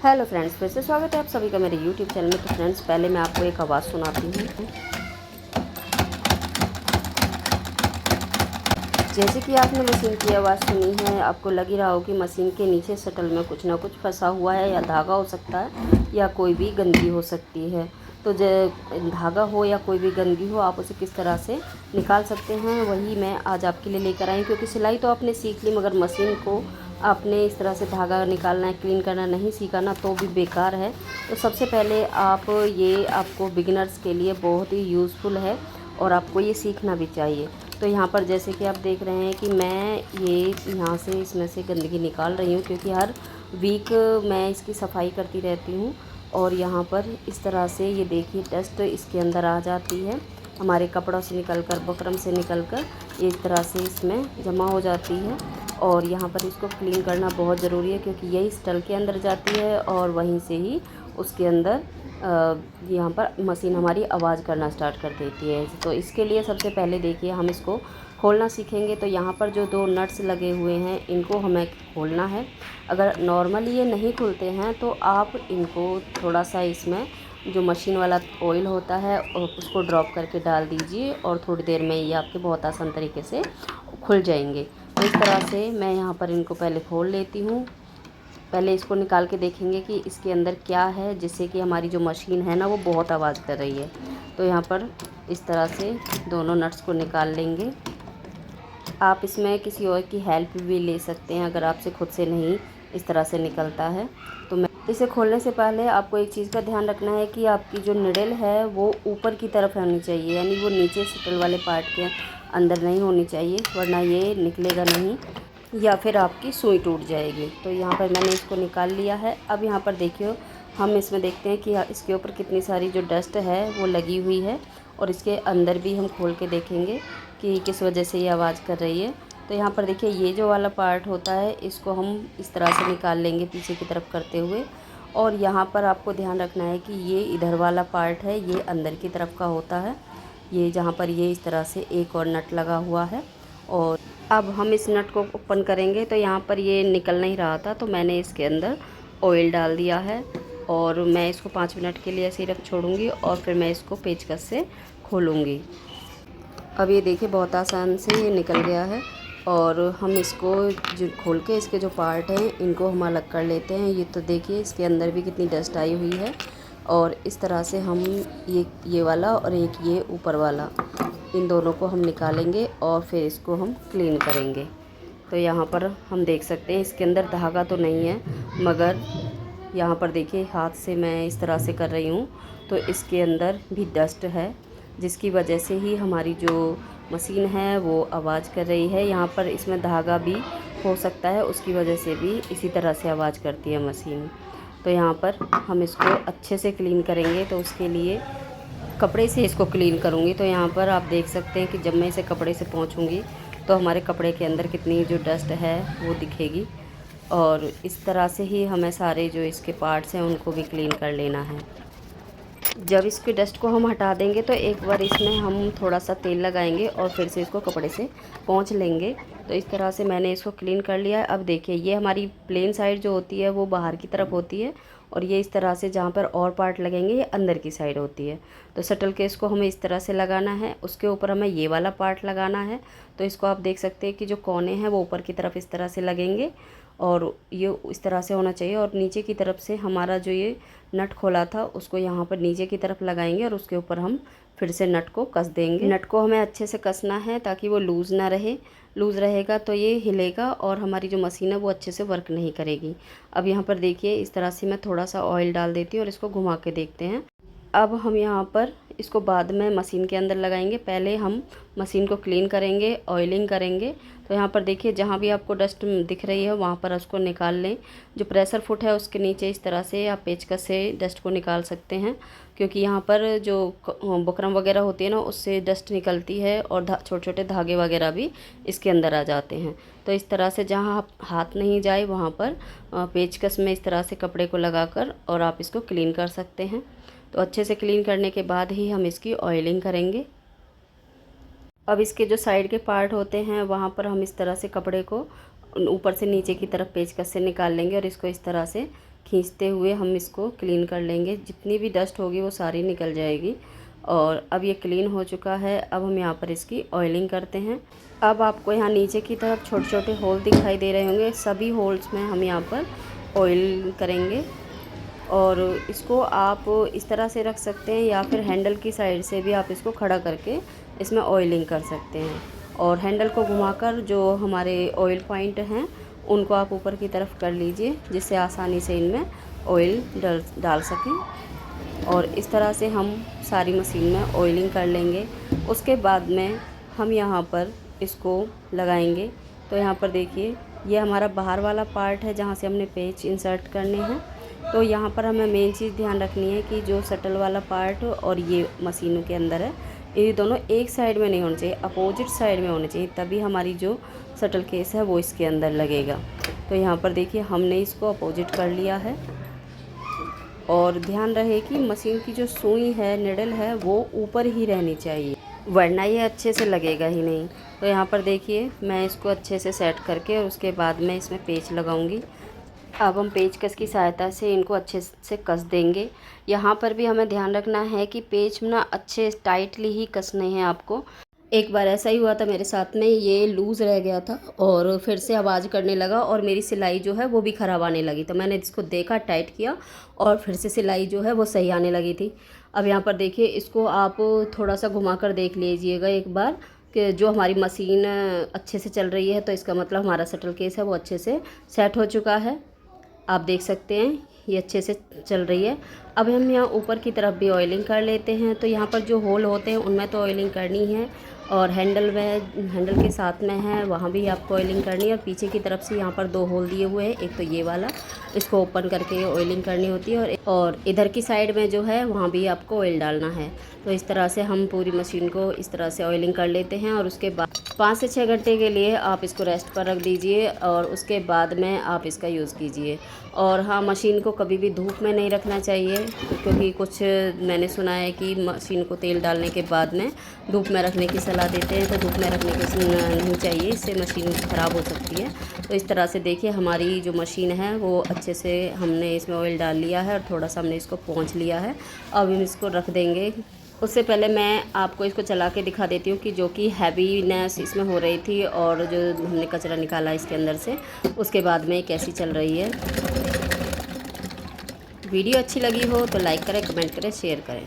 Hello friends, फिर से स्वागत है आप सभी का मेरे यूट्यूब चैनल में। तो फ्रेंड्स, पहले मैं आपको एक आवाज़ सुनाती हूँ। जैसे कि आपने मशीन की आवाज़ सुनी है, आपको लग ही रहा हो कि मशीन के नीचे शटल में कुछ ना कुछ फंसा हुआ है, या धागा हो सकता है या कोई भी गंदगी हो सकती है। तो धागा हो या कोई भी गंदगी हो, आप उसे किस तरह से निकाल सकते हैं, वही मैं आज आपके लिए लेकर आई। क्योंकि सिलाई तो आपने सीख ली, मगर मशीन को आपने इस तरह से धागा निकालना है, क्लीन करना नहीं सीखा ना, तो भी बेकार है। तो सबसे पहले आपको बिगिनर्स के लिए बहुत ही यूज़फुल है और आपको ये सीखना भी चाहिए। तो यहाँ पर जैसे कि आप देख रहे हैं कि मैं यहाँ से इसमें से गंदगी निकाल रही हूँ, क्योंकि हर वीक मैं इसकी सफाई करती रहती हूँ। और यहाँ पर इस तरह से ये देखिए डस्ट इसके अंदर आ जाती है, हमारे कपड़ों से निकलकर, बकरम से निकलकर इस तरह से इसमें जमा हो जाती है। और यहाँ पर इसको क्लीन करना बहुत ज़रूरी है, क्योंकि यही स्टल के अंदर जाती है और वहीं से ही उसके अंदर यहाँ पर मशीन हमारी आवाज़ करना स्टार्ट कर देती है। तो इसके लिए सबसे पहले देखिए हम इसको खोलना सीखेंगे। तो यहाँ पर जो दो नट्स लगे हुए हैं, इनको हमें खोलना है। अगर नॉर्मली ये नहीं खुलते हैं तो आप इनको थोड़ा सा इसमें जो मशीन वाला ऑयल होता है उसको ड्रॉप करके डाल दीजिए, और थोड़ी देर में ये आपके बहुत आसान तरीके से खुल जाएंगे। तो इस तरह से मैं यहाँ पर इनको पहले खोल लेती हूँ। पहले इसको निकाल के देखेंगे कि इसके अंदर क्या है, जिससे कि हमारी जो मशीन है ना, वो बहुत आवाज़ कर रही है। तो यहाँ पर इस तरह से दोनों नट्स को निकाल लेंगे। आप इसमें किसी और की हेल्प भी ले सकते हैं, अगर आपसे खुद से नहीं इस तरह से निकलता है। तो मैं इसे खोलने से पहले आपको एक चीज़ का ध्यान रखना है कि आपकी जो निडल है वो ऊपर की तरफ होनी चाहिए, यानी वो नीचे शटल वाले पार्ट के अंदर नहीं होनी चाहिए, वरना ये निकलेगा नहीं या फिर आपकी सुई टूट जाएगी। तो यहाँ पर मैंने इसको निकाल लिया है। अब यहाँ पर देखिए हम इसमें देखते हैं कि इसके ऊपर कितनी सारी जो डस्ट है वो लगी हुई है, और इसके अंदर भी हम खोल के देखेंगे कि किस वजह से ये आवाज़ कर रही है। तो यहाँ पर देखिए ये जो वाला पार्ट होता है, इसको हम इस तरह से निकाल लेंगे पीछे की तरफ करते हुए। और यहाँ पर आपको ध्यान रखना है कि ये इधर वाला पार्ट है, ये अंदर की तरफ का होता है, ये जहाँ पर ये इस तरह से एक और नट लगा हुआ है। और अब हम इस नट को ओपन करेंगे। तो यहाँ पर ये निकल नहीं रहा था, तो मैंने इसके अंदर ऑयल डाल दिया है, और मैं इसको 5 मिनट के लिए ऐसे ही रख छोड़ूंगी, और फिर मैं इसको पेचकस से खोलूँगी। अब ये देखिए बहुत आसान से ये निकल गया है। और हम इसको जो खोल के इसके जो पार्ट हैं इनको हम अलग कर लेते हैं। ये तो देखिए इसके अंदर भी कितनी डस्ट आई हुई है, और इस तरह से हम ये वाला और एक ये ऊपर वाला, इन दोनों को हम निकालेंगे और फिर इसको हम क्लीन करेंगे। तो यहाँ पर हम देख सकते हैं इसके अंदर धागा तो नहीं है, मगर यहाँ पर देखिए हाथ से मैं इस तरह से कर रही हूँ, तो इसके अंदर भी डस्ट है, जिसकी वजह से ही हमारी जो मशीन है वो आवाज़ कर रही है। यहाँ पर इसमें धागा भी हो सकता है, उसकी वजह से भी इसी तरह से आवाज़ करती है मशीन। तो यहाँ पर हम इसको अच्छे से क्लीन करेंगे, तो उसके लिए कपड़े से इसको क्लीन करूँगी। तो यहाँ पर आप देख सकते हैं कि जब मैं इसे कपड़े से पोंछूँगी तो हमारे कपड़े के अंदर कितनी जो डस्ट है वो दिखेगी। और इस तरह से ही हमें सारे जो इसके पार्ट्स हैं उनको भी क्लीन कर लेना है। जब इसकी डस्ट को हम हटा देंगे तो एक बार इसमें हम थोड़ा सा तेल लगाएंगे और फिर से इसको कपड़े से पोंछ लेंगे। तो इस तरह से मैंने इसको क्लीन कर लिया है। अब देखिए ये हमारी प्लेन साइड जो होती है वो बाहर की तरफ होती है, और ये इस तरह से जहाँ पर और पार्ट लगेंगे ये अंदर की साइड होती है। तो शटल केस को हमें इस तरह से लगाना है, उसके ऊपर हमें ये वाला पार्ट लगाना है। तो इसको आप देख सकते हैं कि जो कोने हैं वो ऊपर की तरफ इस तरह से लगेंगे, और ये इस तरह से होना चाहिए। और नीचे की तरफ से हमारा जो ये नट खोला था उसको यहाँ पर नीचे की तरफ लगाएंगे, और उसके ऊपर हम फिर से नट को कस देंगे। नट को हमें अच्छे से कसना है ताकि वो लूज़ ना रहे। लूज़ रहेगा तो ये हिलेगा और हमारी जो मशीन है वो अच्छे से वर्क नहीं करेगी। अब यहाँ पर देखिए इस तरह से मैं थोड़ा सा ऑयल डाल देती हूँ और इसको घुमा के देखते हैं। अब हम यहाँ पर इसको बाद में मशीन के अंदर लगाएंगे, पहले हम मशीन को क्लीन करेंगे, ऑयलिंग करेंगे। तो यहाँ पर देखिए जहाँ भी आपको डस्ट दिख रही है वहाँ पर उसको निकाल लें। जो प्रेशर फुट है उसके नीचे इस तरह से आप पेचकस से डस्ट को निकाल सकते हैं, क्योंकि यहाँ पर जो बुकरम वगैरह होती है ना उससे डस्ट निकलती है, और छोटे छोटे धागे वगैरह भी इसके अंदर आ जाते हैं। तो इस तरह से जहाँ हाथ नहीं जाए वहाँ पर पेचकस में इस तरह से कपड़े को लगाकर और आप इसको क्लीन कर सकते हैं। तो अच्छे से क्लीन करने के बाद ही हम इसकी ऑयलिंग करेंगे। अब इसके जो साइड के पार्ट होते हैं वहाँ पर हम इस तरह से कपड़े को ऊपर से नीचे की तरफ पेचकस से निकाल लेंगे, और इसको इस तरह से खींचते हुए हम इसको क्लीन कर लेंगे। जितनी भी डस्ट होगी वो सारी निकल जाएगी। और अब ये क्लीन हो चुका है। अब हम यहाँ पर इसकी ऑयलिंग करते हैं। अब आपको यहाँ नीचे की तरफ छोटे छोटे होल दिखाई दे रहे होंगे, सभी होल्स में हम यहाँ पर ऑयल करेंगे। और इसको आप इस तरह से रख सकते हैं या फिर हैंडल की साइड से भी आप इसको खड़ा करके इसमें ऑयलिंग कर सकते हैं। और हैंडल को घुमाकर जो हमारे ऑयल पॉइंट हैं उनको आप ऊपर की तरफ कर लीजिए, जिससे आसानी से इनमें ऑयल डाल सकें। और इस तरह से हम सारी मशीन में ऑयलिंग कर लेंगे। उसके बाद में हम यहाँ पर इसको लगाएंगे। तो यहाँ पर देखिए, ये हमारा बाहर वाला पार्ट है जहाँ से हमने पेच इंसर्ट करने हैं। तो यहाँ पर हमें मेन चीज़ ध्यान रखनी है कि जो शटल वाला पार्ट और ये मशीनों के अंदर है, ये दोनों एक साइड में नहीं होने चाहिए, अपोजिट साइड में होने चाहिए, तभी हमारी जो शटल केस है वो इसके अंदर लगेगा। तो यहाँ पर देखिए, हमने इसको अपोजिट कर लिया है। और ध्यान रहे कि मशीन की जो सुई है, निडल है, वो ऊपर ही रहनी चाहिए, वरना ये अच्छे से लगेगा ही नहीं। तो यहाँ पर देखिए, मैं इसको अच्छे से सेट करके और उसके बाद में इसमें पेच लगाऊंगी। अब हम पेचकस की सहायता से इनको अच्छे से कस देंगे। यहाँ पर भी हमें ध्यान रखना है कि पेच ना अच्छे टाइटली ही कसने हैं आपको। एक बार ऐसा ही हुआ था मेरे साथ में, ये लूज़ रह गया था और फिर से आवाज़ करने लगा और मेरी सिलाई जो है वो भी ख़राब आने लगी। तो मैंने इसको देखा, टाइट किया और फिर से सिलाई जो है वो सही आने लगी थी। अब यहाँ पर देखिए, इसको आप थोड़ा सा घुमा कर देख लीजिएगा एक बार कि जो हमारी मशीन अच्छे से चल रही है, तो इसका मतलब हमारा शटल केस है वो अच्छे से सेट हो चुका है। आप देख सकते हैं ये अच्छे से चल रही है। अब हम यहाँ ऊपर की तरफ भी ऑयलिंग कर लेते हैं। तो यहाँ पर जो होल होते हैं उनमें तो ऑयलिंग करनी है, और हैंडल के साथ में है वहाँ भी आपको ऑयलिंग करनी है। और पीछे की तरफ से यहाँ पर 2 होल दिए हुए हैं, एक तो ये वाला, इसको ओपन करके ऑयलिंग करनी होती है, और इधर की साइड में जो है वहाँ भी आपको ऑयल डालना है। तो इस तरह से हम पूरी मशीन को इस तरह से ऑयलिंग कर लेते हैं। और उसके बाद 5 से 6 घंटे के लिए आप इसको रेस्ट पर रख दीजिए और उसके बाद में आप इसका यूज़ कीजिए। और हाँ, मशीन को कभी भी धूप में नहीं रखना चाहिए, क्योंकि कुछ मैंने सुना है कि मशीन को तेल डालने के बाद में धूप में रखने की सलाह देते हैं। तो धूप में रखने की नहीं चाहिए, इससे मशीन ख़राब हो सकती है। तो इस तरह से देखिए, हमारी जो मशीन है वो अच्छे से हमने इसमें ऑयल डाल लिया है और थोड़ा सा हमने इसको पोंछ लिया है। अब हम इसको रख देंगे। उससे पहले मैं आपको इसको चला के दिखा देती हूँ कि जो कि हैवीनेस इसमें हो रही थी और जो हमने कचरा निकाला इसके अंदर से, उसके बाद में कैसी चल रही है। वीडियो अच्छी लगी हो तो लाइक करें, कमेंट करें, शेयर करें।